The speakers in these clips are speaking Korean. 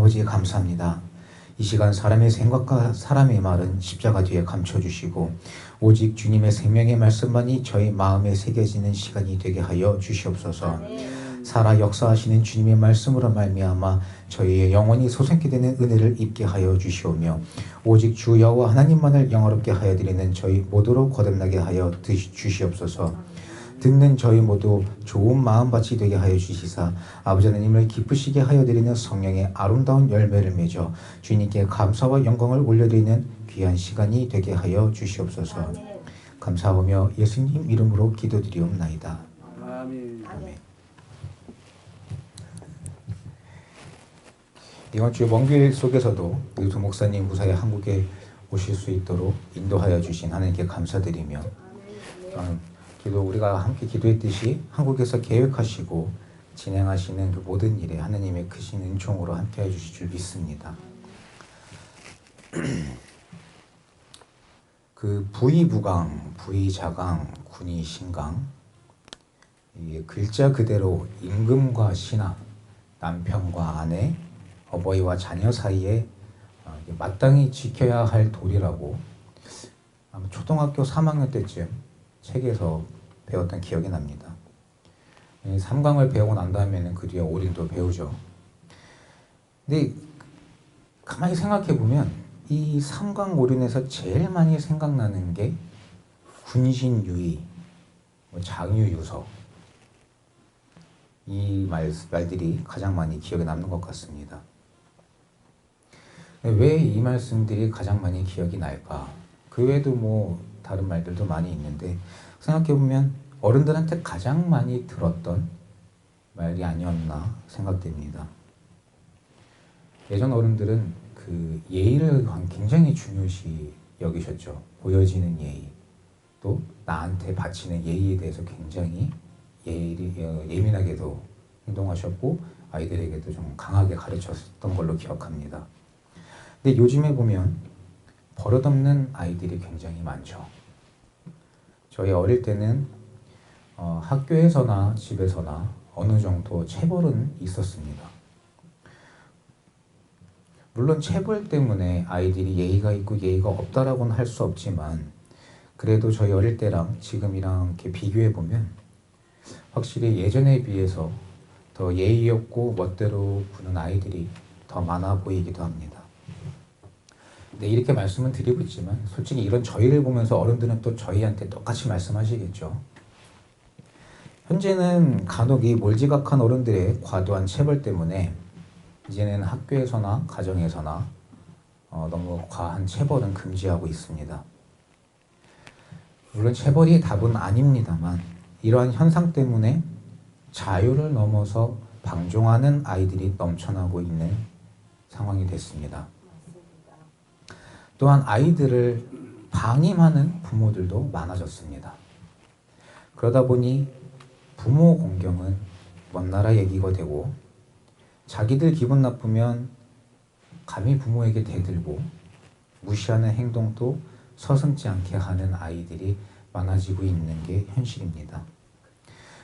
아버지 감사합니다. 이 시간 사람의 생각과 사람의 말은 십자가 뒤에 감춰주시고 오직 주님의 생명의 말씀만이 저희 마음에 새겨지는 시간이 되게 하여 주시옵소서. 살아 역사하시는 주님의 말씀으로 말미암아 저희의 영혼이 솟게 되는 은혜를 입게 하여 주시오며 오직 주 여호와 하나님만을 영화롭게 하여 드리는 저희 모두로 거듭나게 하여 주시옵소서. 듣는 저희 모두 좋은 마음밭이 되게 하여 주시사 아버지 하나님을 기쁘시게 하여 드리는 성령의 아름다운 열매를 맺어 주님께 감사와 영광을 올려드리는 귀한 시간이 되게 하여 주시옵소서. 감사하며 예수님 이름으로 기도드리옵나이다. 아멘. 이번 주 먼 길 속에서도 두 목사님 무사히 한국에 오실 수 있도록 인도하여 주신 하나님께 감사드리며 우리가 함께 기도했듯이 한국에서 계획하시고 진행하시는 그 모든 일에 하나님의 크신 은총으로 함께해 주실 줄 믿습니다. 그 부의부강, 부의자강, 군의신강, 글자 그대로 임금과 신하, 남편과 아내, 어버이와 자녀 사이에 마땅히 지켜야 할 도리라고 아마 초등학교 3학년 때쯤 책에서 배웠던 기억이 납니다. 3강을 배우고 난 다음에는 그 뒤에 오린도 배우죠. 근데 가만히 생각해 보면 이 3강 오륜에서 제일 많이 생각나는 게 군신유의, 장유유서 이 말들이 가장 많이 기억에 남는 것 같습니다. 왜 이 말씀들이 가장 많이 기억이 날까? 그 외에도 다른 말들도 많이 있는데 생각해보면 어른들한테 가장 많이 들었던 말이 아니었나 생각됩니다. 예전 어른들은 그 예의를 굉장히 중요시 여기셨죠. 보여지는 예의, 또 나한테 바치는 예의에 대해서 굉장히 예민하게도 행동하셨고 아이들에게도 좀 강하게 가르쳤던 걸로 기억합니다. 근데 요즘에 보면 버릇없는 아이들이 굉장히 많죠. 저희 어릴 때는 학교에서나 집에서나 어느 정도 체벌은 있었습니다. 물론 체벌 때문에 아이들이 예의가 있고 예의가 없다라고는 할 수 없지만 그래도 저희 어릴 때랑 지금이랑 이렇게 비교해 보면 확실히 예전에 비해서 더 예의 없고 멋대로 구는 아이들이 더 많아 보이기도 합니다. 네, 이렇게 말씀은 드리고 있지만 솔직히 이런 저희를 보면서 어른들은 또 저희한테 똑같이 말씀하시겠죠. 현재는 간혹 이 몰지각한 어른들의 과도한 체벌 때문에 이제는 학교에서나 가정에서나 너무 과한 체벌은 금지하고 있습니다. 물론 체벌이 답은 아닙니다만 이러한 현상 때문에 자유를 넘어서 방종하는 아이들이 넘쳐나고 있는 상황이 됐습니다. 또한 아이들을 방임하는 부모들도 많아졌습니다. 그러다 보니 부모 공경은 먼 나라 얘기가 되고 자기들 기분 나쁘면 감히 부모에게 대들고 무시하는 행동도 서슴지 않게 하는 아이들이 많아지고 있는 게 현실입니다.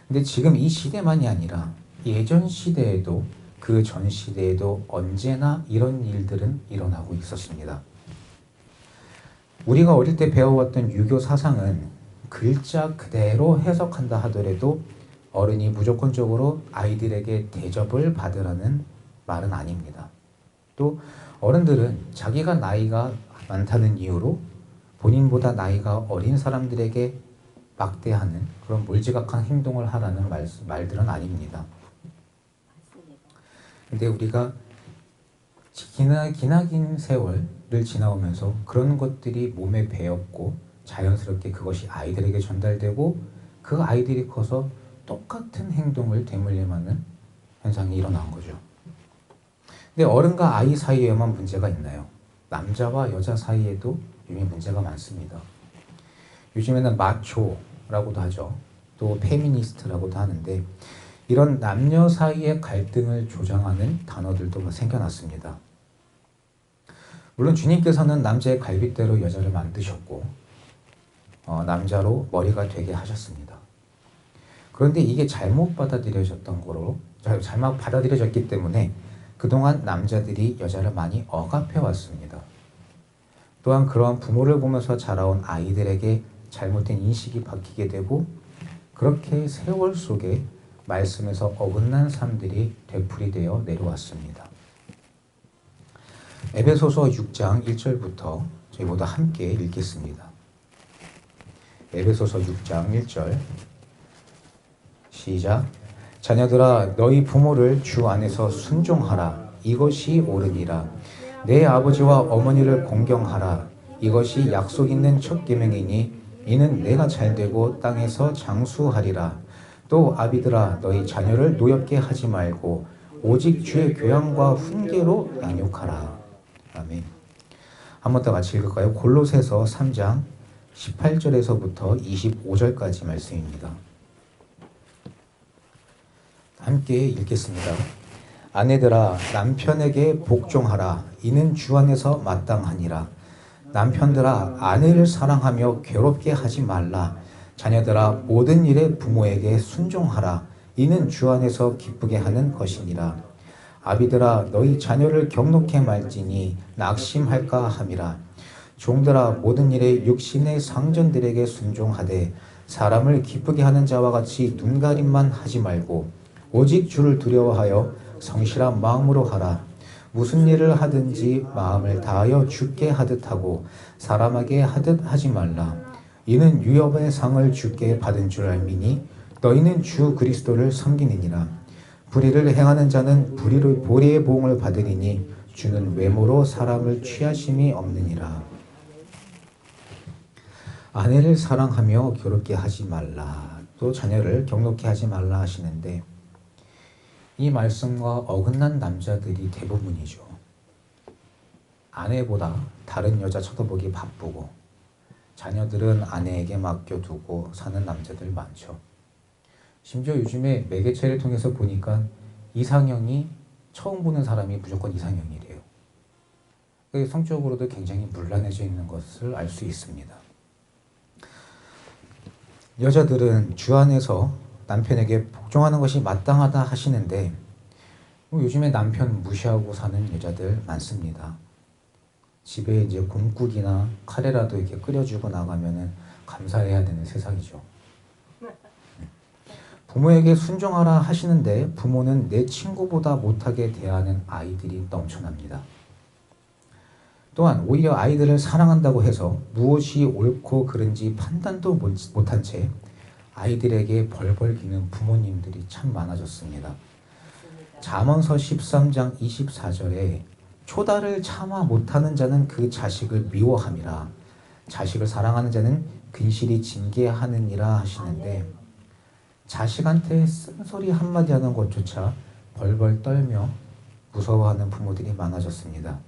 근데 지금 이 시대만이 아니라 예전 시대에도 그 전 시대에도 언제나 이런 일들은 일어나고 있었습니다. 우리가 어릴 때 배워왔던 유교 사상은 글자 그대로 해석한다 하더라도 어른이 무조건적으로 아이들에게 대접을 받으라는 말은 아닙니다. 또 어른들은 자기가 나이가 많다는 이유로 본인보다 나이가 어린 사람들에게 막대하는 그런 몰지각한 행동을 하라는 말들은 아닙니다. 근데 우리가 기나긴 세월을 지나오면서 그런 것들이 몸에 배었고 자연스럽게 그것이 아이들에게 전달되고 그 아이들이 커서 똑같은 행동을 되물림하는 현상이 일어난 거죠. 근데 어른과 아이 사이에만 문제가 있나요? 남자와 여자 사이에도 이미 문제가 많습니다. 요즘에는 마초라고도 하죠. 또 페미니스트라고도 하는데 이런 남녀 사이의 갈등을 조장하는 단어들도 생겨났습니다. 물론 주님께서는 남자의 갈빗대로 여자를 만드셨고 남자로 머리가 되게 하셨습니다. 그런데 이게 잘못 받아들여졌기 때문에 그동안 남자들이 여자를 많이 억압해 왔습니다. 또한 그러한 부모를 보면서 자라온 아이들에게 잘못된 인식이 바뀌게 되고 그렇게 세월 속에 말씀에서 어긋난 삶들이 되풀이되어 내려왔습니다. 에베소서 6장 1절부터 저희 모두 함께 읽겠습니다. 에베소서 6장 1절 시작. 자녀들아 너희 부모를 주 안에서 순종하라. 이것이 옳으니라. 내 아버지와 어머니를 공경하라. 이것이 약속 있는 첫 계명이니 이는 내가 잘되고 땅에서 장수하리라. 또 아비들아 너희 자녀를 노엽게 하지 말고 오직 주의 교양과 훈계로 양육하라. 아멘. 한 번 더 같이 읽을까요? 골로새서 3장 18절에서부터 25절까지 말씀입니다. 함께 읽겠습니다. 아내들아 남편에게 복종하라. 이는 주 안에서 마땅하니라. 남편들아 아내를 사랑하며 괴롭게 하지 말라. 자녀들아 모든 일에 부모에게 순종하라. 이는 주 안에서 기쁘게 하는 것이니라. 아비들아 너희 자녀를 경록해 말지니 낙심할까 함이라. 종들아 모든 일에 육신의 상전들에게 순종하되 사람을 기쁘게 하는 자와 같이 눈가림만 하지 말고 오직 주를 두려워하여 성실한 마음으로 하라. 무슨 일을 하든지 마음을 다하여 주께 하듯 하고 사람에게 하듯 하지 말라. 이는 유업의 상을 주께 받은 줄 알미니 너희는 주 그리스도를 섬기느니라. 불의를 행하는 자는 불의의 보응을 받으리니 주는 외모로 사람을 취하심이 없느니라. 아내를 사랑하며 괴롭게 하지 말라. 또 자녀를 경록게 하지 말라 하시는데 이 말씀과 어긋난 남자들이 대부분이죠. 아내보다 다른 여자 쳐다보기 바쁘고 자녀들은 아내에게 맡겨두고 사는 남자들 많죠. 심지어 요즘에 매개체를 통해서 보니까 이상형이 처음 보는 사람이 무조건 이상형이래요. 성적으로도 굉장히 문란해져 있는 것을 알 수 있습니다. 여자들은 주 안에서 남편에게 복종하는 것이 마땅하다 하시는데 요즘에 남편 무시하고 사는 여자들 많습니다. 집에 이제 곰국이나 카레라도 이렇게 끓여주고 나가면은 감사해야 되는 세상이죠. 부모에게 순종하라 하시는데 부모는 내 친구보다 못하게 대하는 아이들이 넘쳐납니다. 또한 오히려 아이들을 사랑한다고 해서 무엇이 옳고 그른지 판단도 못한 채 아이들에게 벌벌 기는 부모님들이 참 많아졌습니다. 잠언서 13장 24절에 초다를 참아 못하는 자는 그 자식을 미워함이라. 자식을 사랑하는 자는 근실이 징계하느니라 하시는데 자식한테 쓴소리 한마디 하는 것조차 벌벌 떨며 무서워하는 부모들이 많아졌습니다.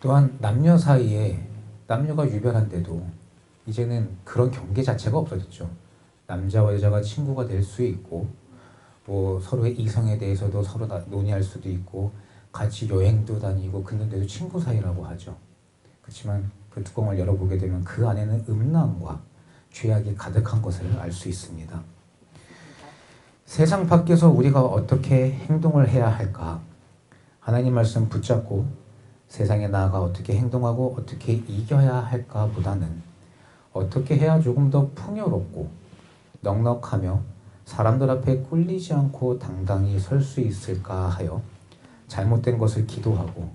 또한 남녀 사이에 남녀가 유별한데도 이제는 그런 경계 자체가 없어졌죠. 남자와 여자가 친구가 될 수 있고 뭐 서로의 이성에 대해서도 서로 논의할 수도 있고 같이 여행도 다니고 그런데도 친구 사이라고 하죠. 그렇지만 그 뚜껑을 열어보게 되면 그 안에는 음란과 죄악이 가득한 것을 알 수 있습니다. 세상 밖에서 우리가 어떻게 행동을 해야 할까? 하나님 말씀 붙잡고 세상에 나아가 어떻게 행동하고 어떻게 이겨야 할까 보다는 어떻게 해야 조금 더 풍요롭고 넉넉하며 사람들 앞에 꿀리지 않고 당당히 설 수 있을까 하여 잘못된 것을 기도하고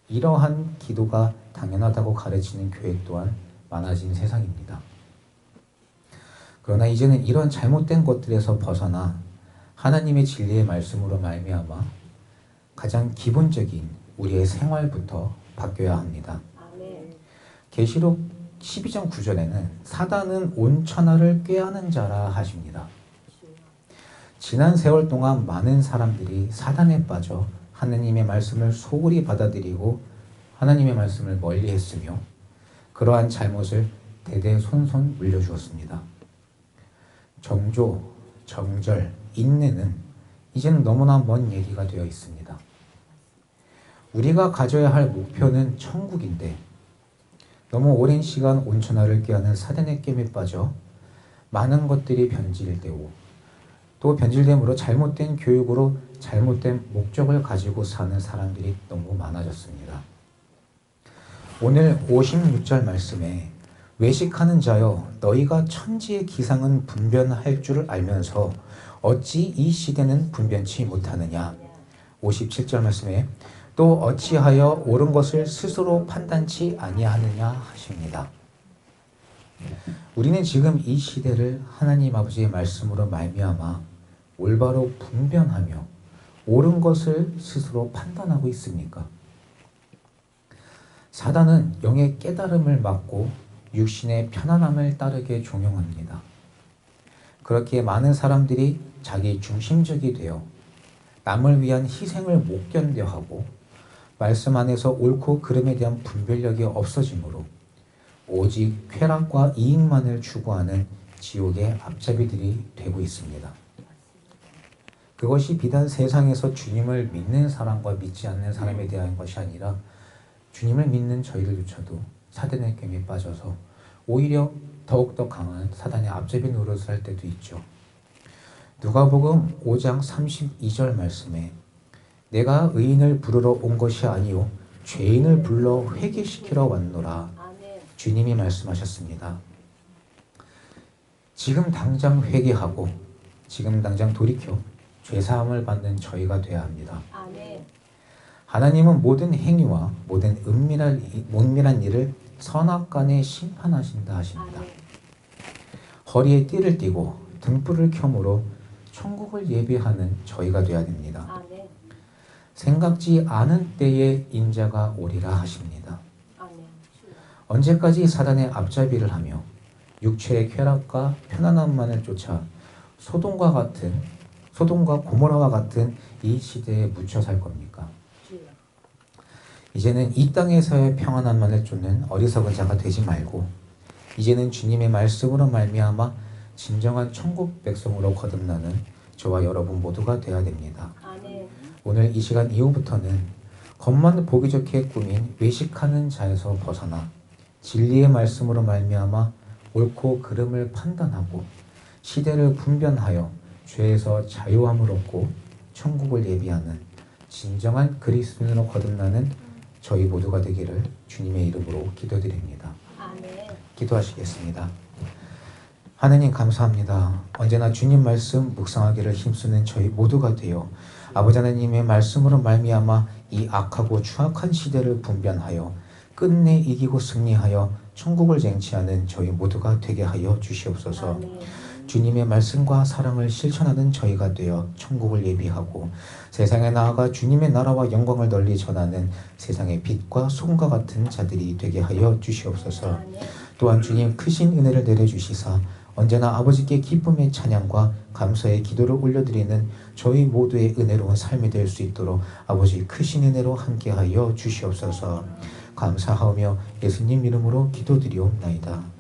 이러한 기도가 당연하다고 가르치는 교회 또한 많아진 세상입니다. 그러나 이제는 이런 잘못된 것들에서 벗어나 하나님의 진리의 말씀으로 말미암아 가장 기본적인 우리의 생활부터 바뀌어야 합니다. 계시록 12장 9절에는 사단은 온 천하를 꾀하는 자라 하십니다. 지난 세월 동안 많은 사람들이 사단에 빠져 하나님의 말씀을 소홀히 받아들이고 하나님의 말씀을 멀리했으며 그러한 잘못을 대대손손 물려주었습니다. 정조, 정절, 인내는 이제는 너무나 먼 얘기가 되어 있습니다. 우리가 가져야 할 목표는 천국인데 너무 오랜 시간 온천하를 꾀하는 사단의 깸에 빠져 많은 것들이 변질되고 또 변질됨으로 잘못된 교육으로 잘못된 목적을 가지고 사는 사람들이 너무 많아졌습니다. 오늘 56절 말씀에 외식하는 자여 너희가 천지의 기상은 분별할 줄 알면서 어찌 이 시대는 분별치 못하느냐. 57절 말씀에 또 어찌하여 옳은 것을 스스로 판단치 아니하느냐 하십니다. 우리는 지금 이 시대를 하나님 아버지의 말씀으로 말미암아 올바로 분별하며 옳은 것을 스스로 판단하고 있습니까? 사단은 영의 깨달음을 막고 육신의 편안함을 따르게 종용합니다. 그렇기에 많은 사람들이 자기 중심적이 되어 남을 위한 희생을 못 견뎌하고 말씀 안에서 옳고 그름에 대한 분별력이 없어지므로 오직 쾌락과 이익만을 추구하는 지옥의 앞잡이들이 되고 있습니다. 그것이 비단 세상에서 주님을 믿는 사람과 믿지 않는 사람에 대한 것이 아니라 주님을 믿는 저희들조차도 사단의 괭에 빠져서 오히려 더욱더 강한 사단의 앞잡이 노릇을 할 때도 있죠. 누가복음 5장 32절 말씀에 내가 의인을 부르러 온 것이 아니요 죄인을 불러 회개시키러 왔노라. 주님이 말씀하셨습니다. 지금 당장 회개하고 지금 당장 돌이켜 죄사함을 받는 저희가 되어야 합니다. 하나님은 모든 행위와 모든 은밀한 일을 선악간에 심판하신다 하십니다. 허리에 띠를 띠고 등불을 켬므로 천국을 예비하는 저희가 되어야 됩니다. 생각지 않은 때에 인자가 오리라 하십니다. 언제까지 사단의 앞잡이를 하며 육체의 쾌락과 편안함만을 쫓아 소돔과 고모라와 같은 이 시대에 묻혀 살 겁니까? 이제는 이 땅에서의 평안함만을 쫓는 어리석은 자가 되지 말고 이제는 주님의 말씀으로 말미암아 진정한 천국 백성으로 거듭나는 저와 여러분 모두가 되어야 됩니다. 오늘 이 시간 이후부터는 겉만 보기 좋게 꾸민 외식하는 자에서 벗어나 진리의 말씀으로 말미암아 옳고 그름을 판단하고 시대를 분별하여 죄에서 자유함을 얻고 천국을 예비하는 진정한 그리스도인으로 거듭나는 저희 모두가 되기를 주님의 이름으로 기도드립니다. 기도하시겠습니다. 하나님 감사합니다. 언제나 주님 말씀 묵상하기를 힘쓰는 저희 모두가 되어 아버지 하나님의 말씀으로 말미암아 이 악하고 추악한 시대를 분별하여 끝내 이기고 승리하여 천국을 쟁취하는 저희 모두가 되게 하여 주시옵소서. 주님의 말씀과 사랑을 실천하는 저희가 되어 천국을 예비하고 세상에 나아가 주님의 나라와 영광을 널리 전하는 세상의 빛과 소금과 같은 자들이 되게 하여 주시옵소서. 또한 주님 크신 은혜를 내려주시사 언제나 아버지께 기쁨의 찬양과 감사의 기도를 올려드리는 저희 모두의 은혜로운 삶이 될 수 있도록 아버지 크신 은혜로 함께하여 주시옵소서. 감사하며 예수님 이름으로 기도드리옵나이다.